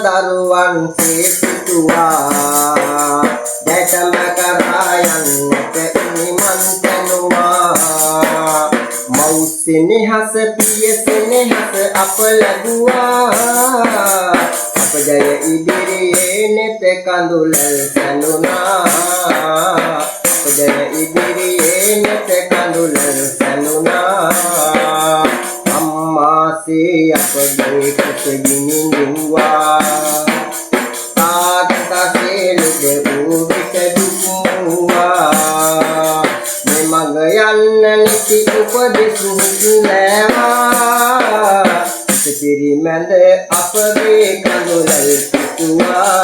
දරුවන් සිතුවා දැටම කරා යන්නට ඉනිමන් තනුවා මෞසිනිහස පියසිනිහස අප ලැබුවා අප ජය ඉදිරියේ නෙත කඳුලල් සැලුනා අප ජය ඉදිරියේ නෙත කඳුලල් සැලුනා අම්මාසේ අපගේ කුස ගිනිඳුවා තාත්තසේ ලෙඩ වූ විට දුක්මුවා මේ මඟ යන්න නිති උපදෙස් ලැබවා පිරිමැද අපගේ කඳුලල් පිසුවා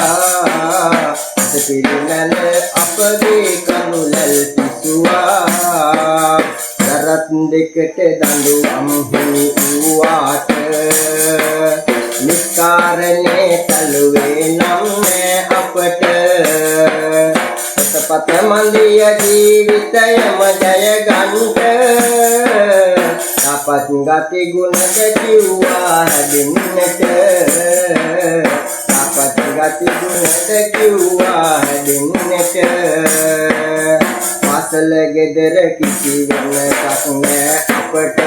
පිරිමැද අපගේ කඳුලල් පිසුවා දරත් දෙකට දඬුවම් හිමි වූවාට නිස්කාරණේ තලුවේ නම් අපට සතපත මන්දිය ජීවිතයම ජය ගන්නට අපත් ගති ගුණද කිව්වා හැදෙන්නට අපත් ගති ගුණද කිව්වා හැදෙන්නට පාසල ගෙදර කිසි වෙනසක් නෑ අපට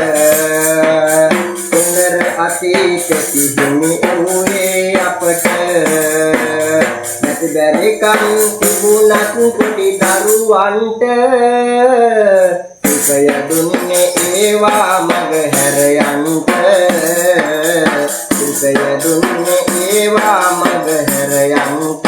සුන්දර අතීත තිබුණි ඌයේ අපට නැති බැරි කම් තිබුණත් පොඩි දරුවන්ට සය දුන්නේ ඒවා මග හැර යන්ට සය දුන්නේ ඒවා මග හැර යන්ට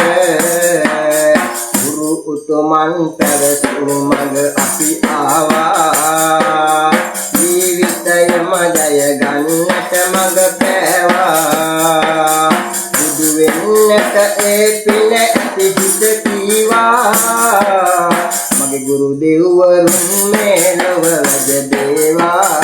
ගුරු උතුමන් පැවසූ මග අපි ආවා ජීවිතයම ජය ගන්නට මග පෑවා බුදු වෙන්නට ඒ පින ඇති හිත කීවා මගේ ගුරු දෙව්වරුන් මේ ලොව වැජ දේවා